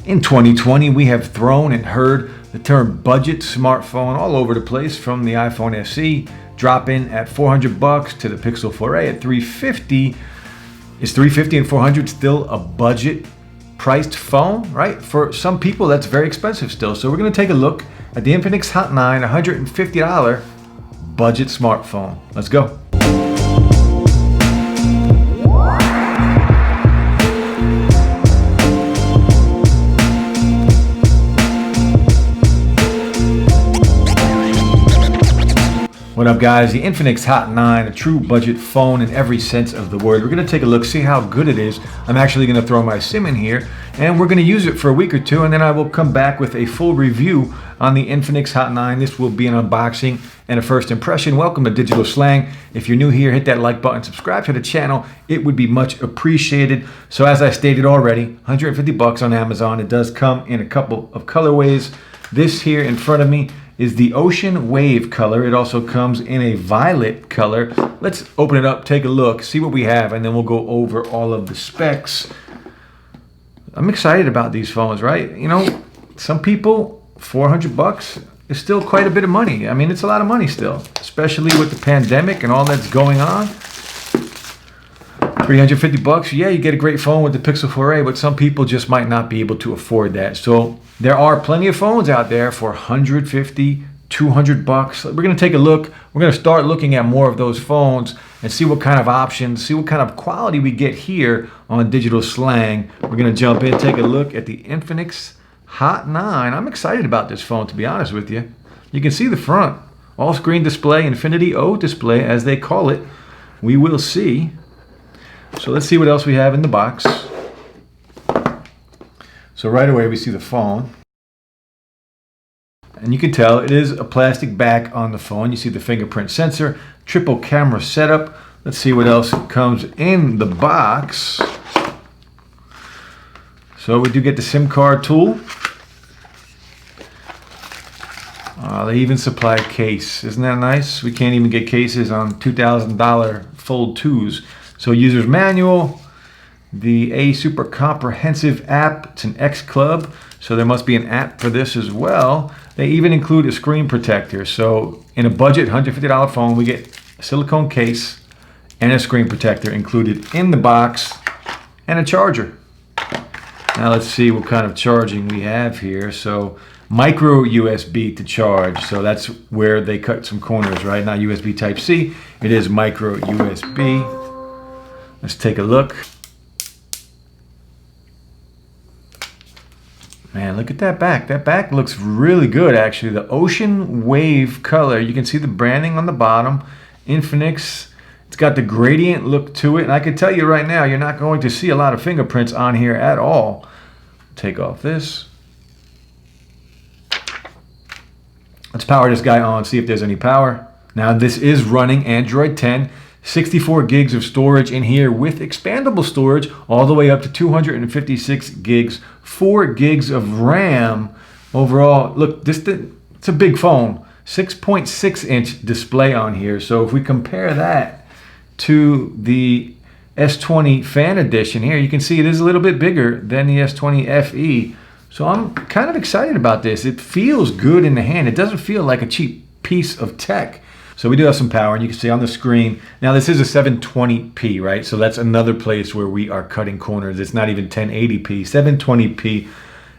In 2020, we have thrown and heard the term budget smartphone all over the place, from the iPhone SE drop-in at $400 to the Pixel 4a at $350. Is $350 and $400 still a budget priced phone, right? For some people, that's very expensive still. So we're going to take a look at the Infinix Hot 9 $150 budget smartphone. Let's go. What up, guys? The Infinix Hot 9, a true budget phone in every sense of the word. We're going to take a look, see how good it is. I'm actually going to throw my SIM in here, and we're going to use it for a week or two, and then I will come back with a full review on the Infinix Hot 9. This will be an unboxing and a first impression. Welcome to Digital Slang. If you're new here, hit that like button, subscribe to the channel. It would be much appreciated. So as I stated already, $150 on Amazon. It does come in a couple of colorways. This here in front of me is the Ocean Wave color. It also comes in a violet color. Let's open it up, take a look, see what we have, and then we'll go over all of the specs. I'm excited about these phones, right? You know, some people, $400 is still quite a bit of money. I mean, it's a lot of money still, especially with the pandemic and all that's going on. $350, yeah, you get a great phone with the Pixel 4a, but some people just might not be able to afford that. So there are plenty of phones out there for $150, $200. We're going to take a look. We're going to start looking at more of those phones and see what kind of options, see what kind of quality we get here on Digital Slang. We're going to jump in, take a look at the Infinix Hot 9. I'm excited about this phone, to be honest with you. You can see the front, all screen display, Infinity O display, as they call it. We will see. So let's see what else we have in the box. So right away we see the phone. And you can tell it is a plastic back on the phone. You see the fingerprint sensor, triple camera setup. Let's see what else comes in the box. So we do get the SIM card tool. They even supply a case. Isn't that nice? We can't even get cases on $2,000 Fold 2s. So user's manual, the A Super Comprehensive app. It's an X Club, so there must be an app for this as well. They even include a screen protector. So in a budget $150 phone, we get a silicone case and a screen protector included in the box, and a charger. Now let's see what kind of charging we have here. So micro USB to charge. So that's where they cut some corners, right? Not USB Type-C. It is micro USB. Let's take a look. Man, look at that back. That back looks really good, actually. The Ocean Wave color. You can see the branding on the bottom. Infinix. It's got the gradient look to it. And I can tell you right now, you're not going to see a lot of fingerprints on here at all. Take off this. Let's power this guy on, see if there's any power. Now, this is running Android 10. 64 gigs of storage in here with expandable storage all the way up to 256 gigs, 4 gigs of RAM. Overall, look, it's a big phone, 6.6-inch display on here. So if we compare that to the S20 Fan Edition here, you can see it is a little bit bigger than the S20 FE. So I'm kind of excited about this. It feels good in the hand. It doesn't feel like a cheap piece of tech. So we do have some power, and you can see on the screen. Now this is a 720p, right? So that's another place where we are cutting corners. It's not even 1080p, 720p.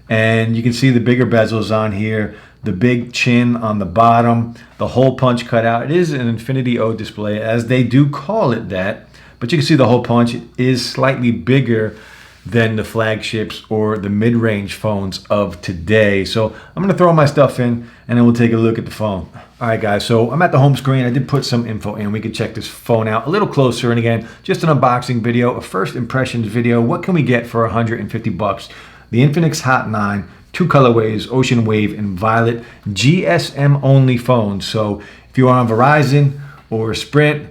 And you can see the bigger bezels on here, the big chin on the bottom, the hole punch cut out. It is an Infinity O display, as they do call it that. But you can see the hole punch is slightly bigger than the flagships or the mid-range phones of today. So I'm gonna throw my stuff in, and then we'll take a look at the phone. All right, guys, so I'm at the home screen. I did put some info in. We can check this phone out a little closer. And again, just an unboxing video, a first impressions video. What can we get for $150? The Infinix Hot 9, 2 colorways, Ocean Wave and Violet, GSM only phone. So if you are on Verizon or Sprint,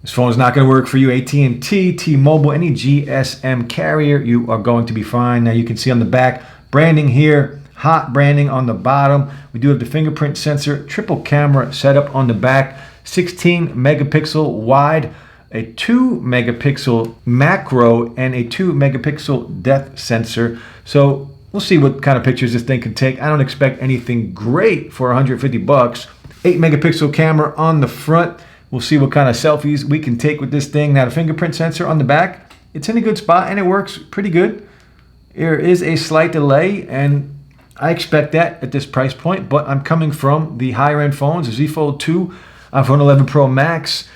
this phone is not going to work for you. AT&T, T-Mobile, any GSM carrier, you are going to be fine. Now you can see on the back, branding here, Hot branding on the bottom. We do have the fingerprint sensor, triple camera setup on the back, 16 megapixel wide, a 2 megapixel macro, and a 2 megapixel depth sensor. So We'll see what kind of pictures this thing can take. I don't expect anything great for 150 bucks. 8 megapixel camera on the front. We'll see what kind of selfies we can take with this thing. Now the fingerprint sensor on the back, it's in a good spot and it works pretty good. There is a slight delay, and I expect that at this price point, but I'm coming from the higher end phones, the Z Fold 2, iPhone 11 Pro Max,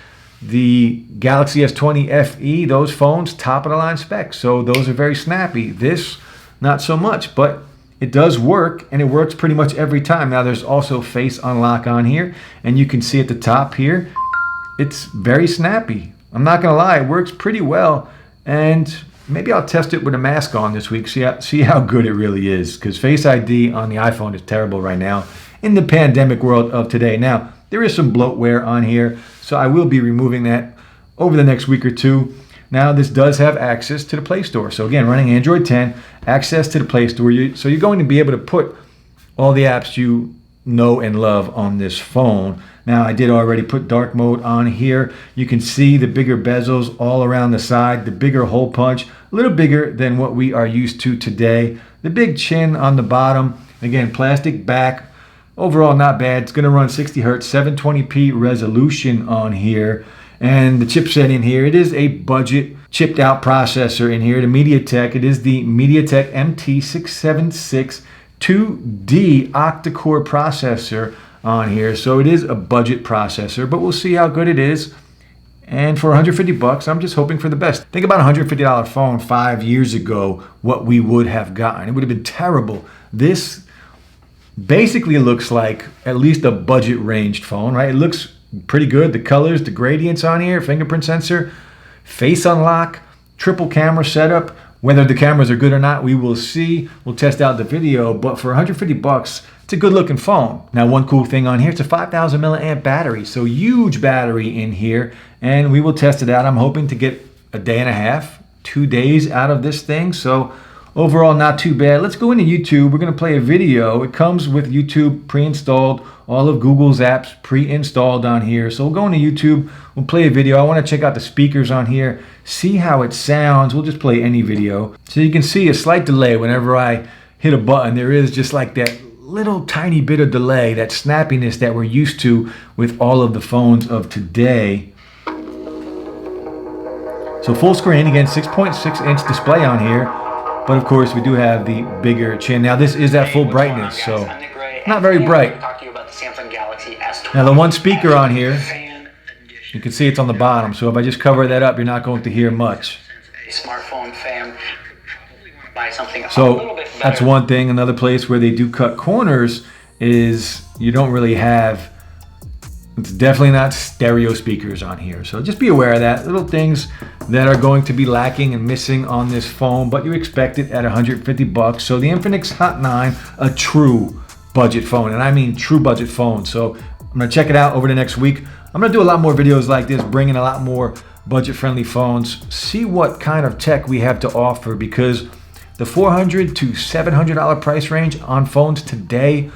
the Galaxy S20 FE, those phones, top of the line specs. So those are very snappy. This, not so much, but it does work, and it works pretty much every time. Now there's also face unlock on here, and you can see at the top here, it's very snappy. I'm not gonna lie, it works pretty well, and maybe I'll test it with a mask on this week, see how good it really is, because Face ID on the iPhone is terrible right now in the pandemic world of today. Now, there is some bloatware on here, so I will be removing that over the next week or two. Now, this does have access to the Play Store. So again, running Android 10, access to the Play Store. So you're going to be able to put all the apps you know and love on this phone. Now, I did already put dark mode on here. You can see the bigger bezels all around the side, the bigger hole punch, a little bigger than what we are used to today. The big chin on the bottom, again, plastic back. Overall, not bad. It's going to run 60 hertz, 720p resolution on here. And the chipset in here, it is a budget chipped out processor in here, the MediaTek. It is the MediaTek MT676 2D octa-core processor on here. So it is a budget processor, but we'll see how good it is. And for 150 bucks, I'm just hoping for the best. Think about a $150 phone 5 years ago, what we would have gotten. It would have been terrible. This basically looks like at least a budget ranged phone, right? It looks pretty good. The colors, the gradients on here, fingerprint sensor, face unlock, triple camera setup. Whether the cameras are good or not, we will see. We'll test out the video, but for 150 bucks, it's a good looking phone. Now, one cool thing on here, it's a 5,000 milliamp battery, so huge battery in here, and we will test it out. I'm hoping to get a day and a half, 2 days out of this thing, so overall, not too bad. Let's go into YouTube. We're going to play a video. It comes with YouTube pre-installed, all of Google's apps pre-installed on here. So we'll go into YouTube. We'll play a video. I want to check out the speakers on here, see how it sounds. We'll just play any video. So you can see a slight delay whenever I hit a button. There is just like that little tiny bit of delay, that snappiness that we're used to with all of the phones of today. So full screen, again, 6.6 inch display on here. But of course, we do have the bigger chin. Now, this is at full brightness, so not very bright. Now, the one speaker on here, you can see it's on the bottom. So if I just cover that up, you're not going to hear much. So that's one thing. Another place where they do cut corners is you don't really have, it's definitely not stereo speakers on here. So just be aware of that. Little things that are going to be lacking and missing on this phone, but you expect it at 150 bucks. So the Infinix Hot 9, a true budget phone, and I mean true budget phone. So I'm gonna check it out over the next week. I'm gonna do a lot more videos like this, bringing a lot more budget-friendly phones, see what kind of tech we have to offer, because the $400 to $700 price range on phones today,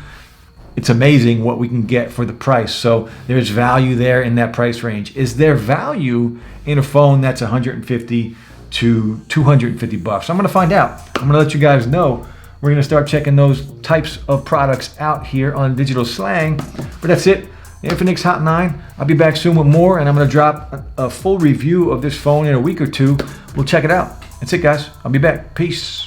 it's amazing what we can get for the price. So there's value there in that price range. Is there value in a phone that's 150 to 250 bucks? I'm gonna find out. I'm gonna let you guys know. We're gonna start checking those types of products out here on Digital Slang. But that's it, the Infinix Hot 9. I'll be back soon with more, and I'm gonna drop a full review of this phone in a week or two. We'll check it out. That's it, guys. I'll be back. Peace.